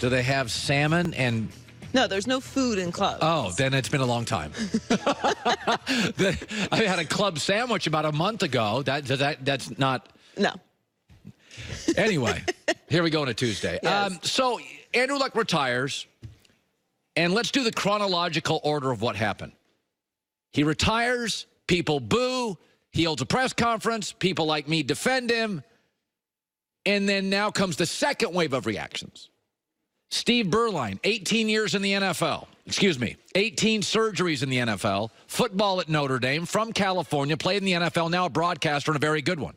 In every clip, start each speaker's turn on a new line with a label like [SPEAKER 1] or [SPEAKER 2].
[SPEAKER 1] Do they have salmon and...
[SPEAKER 2] No, there's no food in clubs.
[SPEAKER 1] Oh, then it's been a long time. I had a club sandwich about a month ago. That's not...
[SPEAKER 2] No.
[SPEAKER 1] Anyway, here we go on a Tuesday.
[SPEAKER 2] Yes.
[SPEAKER 1] So Andrew Luck retires, and let's do the chronological order of what happened. He retires, people boo, he holds a press conference, people like me defend him, and then now comes the second wave of reactions. Steve Berline, 18 years in the NFL. Excuse me, 18 surgeries in the NFL, football at Notre Dame, from California, played in the NFL, now a broadcaster and a very good one.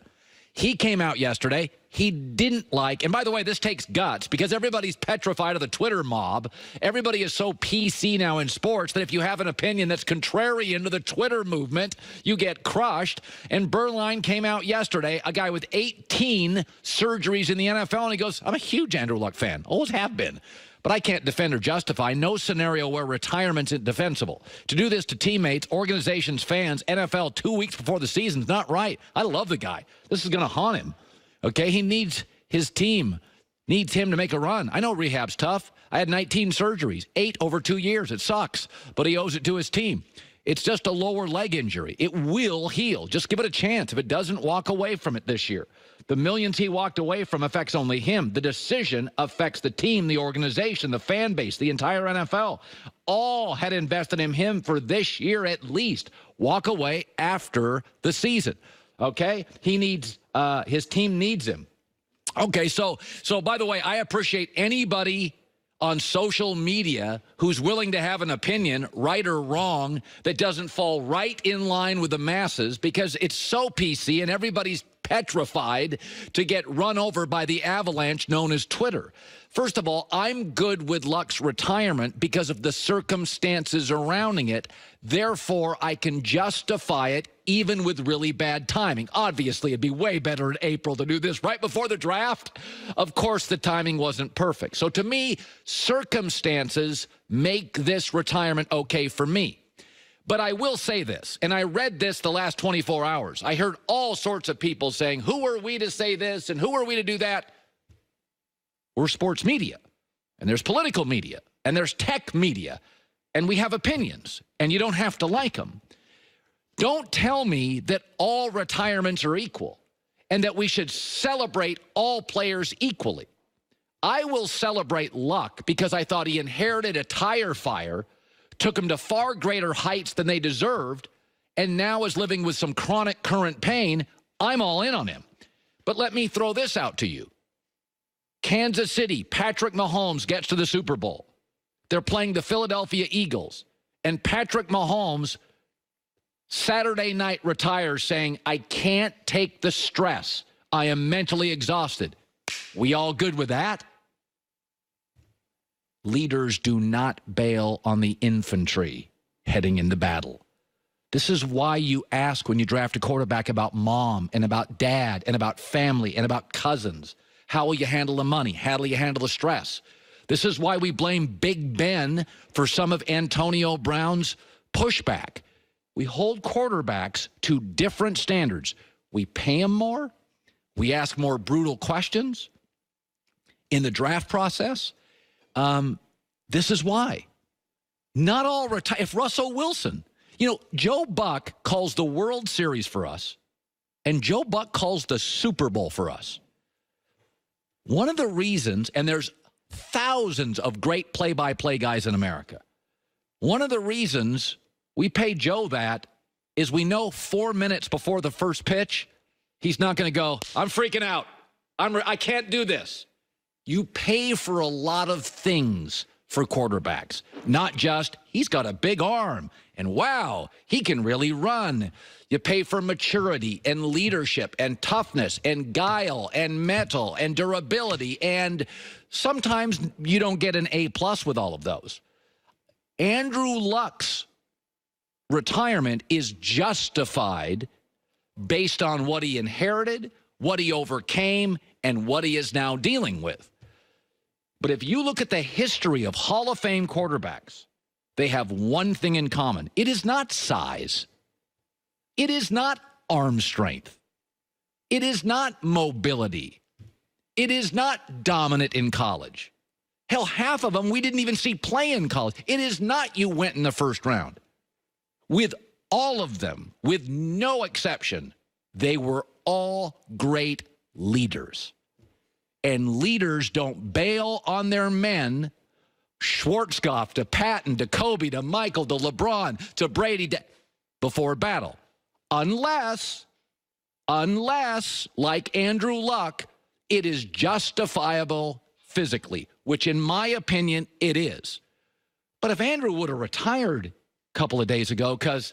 [SPEAKER 1] He came out yesterday. He didn't like, and by the way, this takes guts because everybody's petrified of the Twitter mob. Everybody is so PC now in sports that if you have an opinion that's contrary into the Twitter movement, you get crushed. And Berline came out yesterday, a guy with 18 surgeries in the NFL, and he goes, I'm a huge Andrew Luck fan, always have been. But I can't defend or justify no scenario where retirement's indefensible. To do this to teammates, organizations, fans, NFL 2 weeks before the season's not right. I love the guy. This is going to haunt him. Okay, he needs his team, needs him to make a run. I know rehab's tough. I had 19 surgeries, 8 over 2 years. It sucks, but he owes it to his team. It's just a lower leg injury. It will heal. Just give it a chance. If it doesn't, walk away from it this year. The millions he walked away from affects only him. The decision affects the team, the organization, the fan base, the entire NFL. All had invested in him for this year at least. Walk away after the season. Okay? He needs, his team needs him. Okay, so by the way, I appreciate anybody on social media who's willing to have an opinion, right or wrong, that doesn't fall right in line with the masses because it's so PC and everybody's petrified to get run over by the avalanche known as Twitter. First of all, I'm good with Luck's retirement because of the circumstances surrounding it. Therefore, I can justify it even with really bad timing. Obviously, it'd be way better in April to do this right before the draft. Of course, the timing wasn't perfect. So to me, circumstances make this retirement okay for me. But I will say this, and I read this the last 24 hours. I heard all sorts of people saying, who are we to say this and who are we to do that? We're sports media, and there's political media, and there's tech media, and we have opinions, and you don't have to like them. Don't tell me that all retirements are equal and that we should celebrate all players equally. I will celebrate Luck because I thought he inherited a tire fire, took him to far greater heights than they deserved, and now is living with some chronic current pain. I'm all in on him. But let me throw this out to you. Kansas City, Patrick Mahomes gets to the Super Bowl. They're playing the Philadelphia Eagles. And Patrick Mahomes, Saturday night, retires saying, I can't take the stress. I am mentally exhausted. We all good with that? Leaders do not bail on the infantry heading into battle. This is why you ask when you draft a quarterback about mom and about dad and about family and about cousins. How will you handle the money? How will you handle the stress? This is why we blame Big Ben for some of Antonio Brown's pushback. We hold quarterbacks to different standards. We pay them more. We ask more brutal questions in the draft process. This is why. Not all retire. If Russell Wilson, you know, Joe Buck calls the World Series for us, and Joe Buck calls the Super Bowl for us. One of the reasons, and there's thousands of great play-by-play guys in America, one of the reasons we pay Joe that is we know 4 minutes before the first pitch, he's not going to go, I'm freaking out. I can't do this. You pay for a lot of things for quarterbacks, not just he's got a big arm and wow, he can really run. You pay for maturity and leadership and toughness and guile and mettle and durability, and sometimes you don't get an A+ with all of those. Andrew Luck's retirement is justified based on what he inherited, what he overcame, and what he is now dealing with. But if you look at the history of Hall of Fame quarterbacks, they have one thing in common. It is not size. It is not arm strength. It is not mobility. It is not dominant in college. Hell, half of them we didn't even see play in college. It is not you went in the first round. With all of them, with no exception, they were all great leaders. And leaders don't bail on their men. Schwarzkopf to Patton to Kobe to Michael to LeBron to Brady before battle. Unless, like Andrew Luck, it is justifiable physically, which in my opinion, it is. But if Andrew would have retired a couple of days ago because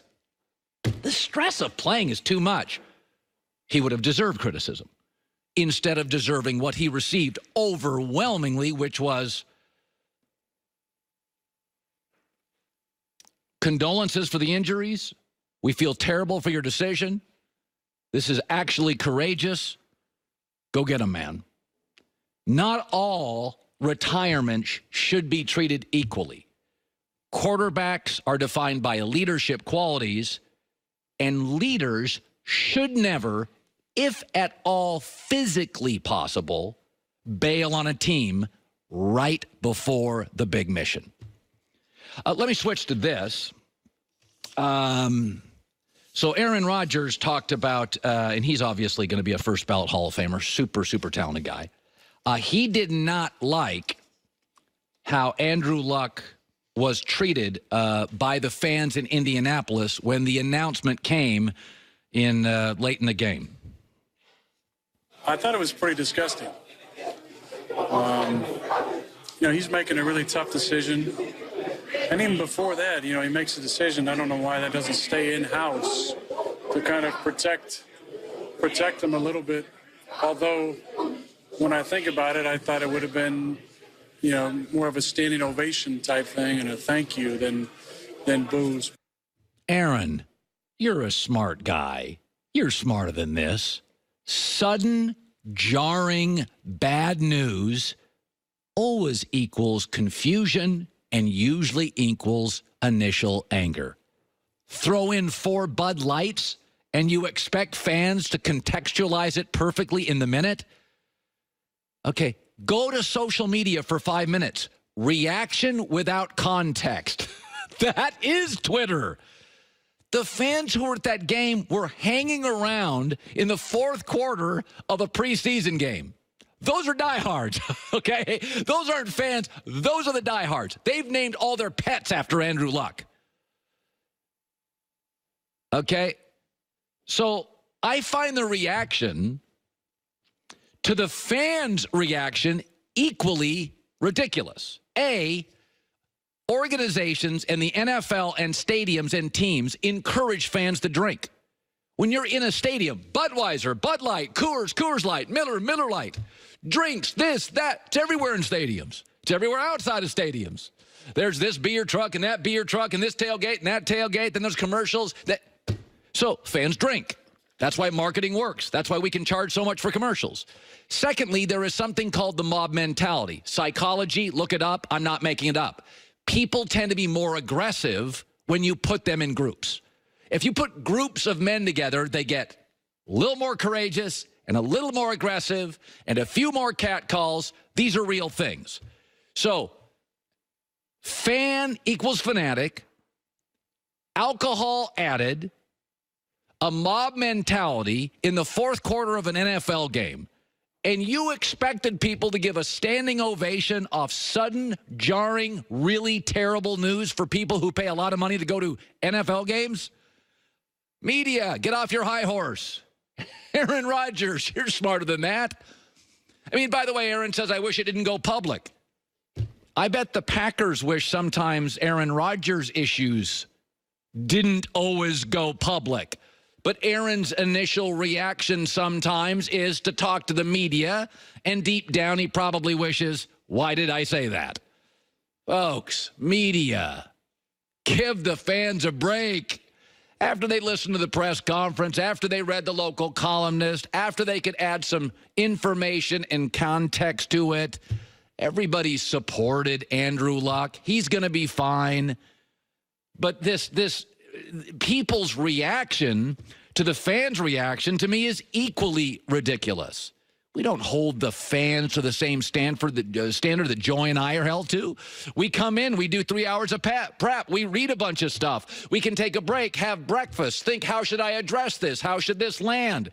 [SPEAKER 1] the stress of playing is too much, he would have deserved criticism instead of deserving what he received overwhelmingly, which was condolences for the injuries. We feel terrible for your decision. This is actually courageous. Go get him, man. Not all retirements should be treated equally. Quarterbacks are defined by leadership qualities, and leaders should never, if at all physically possible, bail on a team right before the big mission. Let me switch to this. So Aaron Rodgers talked about, and he's obviously going to be a first ballot Hall of Famer, super, super talented guy. He did not like how Andrew Luck was treated by the fans in Indianapolis when the announcement came in late in the game.
[SPEAKER 3] I thought it was pretty disgusting. You know, he's making a really tough decision. And even before that, you know, he makes a decision. I don't know why that doesn't stay in-house to kind of protect him a little bit. Although, when I think about it, I thought it would have been, you know, more of a standing ovation type thing and a thank you than boos.
[SPEAKER 1] Aaron, you're a smart guy. You're smarter than this. Sudden, jarring, bad news always equals confusion and usually equals initial anger. Throw in 4 Bud Lights and you expect fans to contextualize it perfectly in the minute? Okay, go to social media for 5 minutes. Reaction without context. That is Twitter. The fans who were at that game were hanging around in the fourth quarter of a preseason game. Those are diehards, okay? Those aren't fans. Those are the diehards. They've named all their pets after Andrew Luck. Okay? So I find the reaction to the fans' reaction equally ridiculous. A, organizations and the NFL and stadiums and teams encourage fans to drink. When you're in a stadium, Budweiser, Bud Light, Coors, Coors Light, Miller, Miller Light, drinks, this, that, it's everywhere in stadiums. It's everywhere outside of stadiums. There's this beer truck and that beer truck and this tailgate and that tailgate, then there's commercials. So fans drink. That's why marketing works. That's why we can charge so much for commercials. Secondly, there is something called the mob mentality. Psychology, look it up. I'm not making it up. People tend to be more aggressive when you put them in groups. If you put groups of men together, they get a little more courageous and a little more aggressive and a few more catcalls. These are real things. So, fan equals fanatic, alcohol added, a mob mentality in the fourth quarter of an NFL game, and you expected people to give a standing ovation off sudden, jarring, really terrible news for people who pay a lot of money to go to NFL games? Media, get off your high horse. Aaron Rodgers, you're smarter than that. I mean, by the way, Aaron says, I wish it didn't go public. I bet the Packers wish sometimes Aaron Rodgers' issues didn't always go public. But Aaron's initial reaction sometimes is to talk to the media, and deep down he probably wishes, why did I say that? Folks, media, give the fans a break. After they listened to the press conference, after they read the local columnist, after they could add some information and context to it, everybody supported Andrew Luck. He's going to be fine. But this people's reaction to the fans' reaction to me is equally ridiculous. We don't hold the fans to the same standard that Joy and I are held to. We come in, we do 3 hours of prep, we read a bunch of stuff. We can take a break, have breakfast, think, how should I address this? How should this land?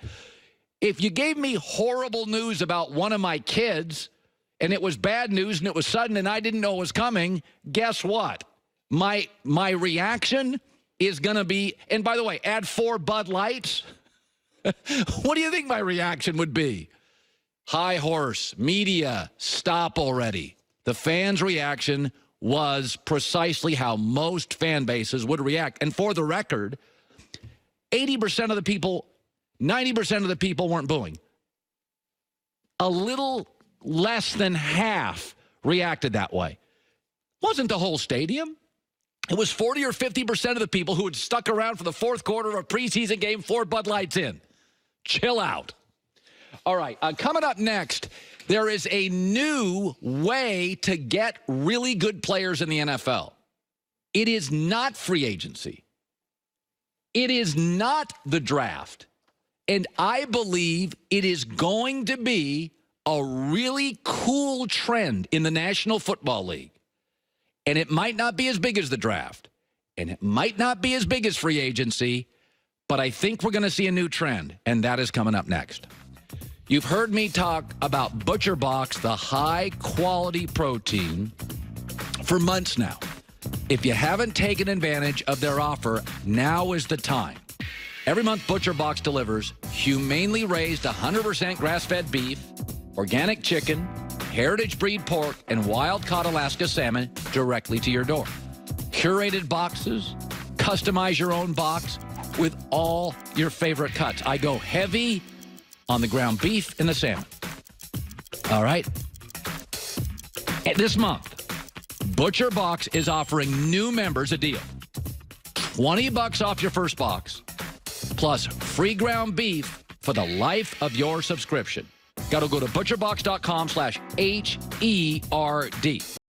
[SPEAKER 1] If you gave me horrible news about one of my kids, and it was bad news and it was sudden and I didn't know it was coming, guess what? My reaction is going to be, and by the way, add 4 Bud Lights. What do you think my reaction would be? High horse, media, stop already. The fans' reaction was precisely how most fan bases would react. And for the record, 80% of the people, 90% of the people weren't booing. A little less than half reacted that way. Wasn't the whole stadium. It was 40 or 50% of the people who had stuck around for the fourth quarter of a preseason game, 4 Bud Lights in. Chill out. All right, coming up next, there is a new way to get really good players in the NFL. It is not free agency. It is not the draft. And I believe it is going to be a really cool trend in the National Football League. And it might not be as big as the draft. And it might not be as big as free agency. But I think we're going to see a new trend. And that is coming up next. You've heard me talk about ButcherBox, the high-quality protein, for months now. If you haven't taken advantage of their offer, now is the time. Every month, ButcherBox delivers humanely raised 100% grass-fed beef, organic chicken, heritage breed pork, and wild-caught Alaska salmon directly to your door. Curated boxes, customize your own box with all your favorite cuts. I go heavy on the ground beef and the salmon. All right? And this month, ButcherBox is offering new members a deal. $20 off your first box, plus free ground beef for the life of your subscription. Got to go to butcherbox.com/HERD.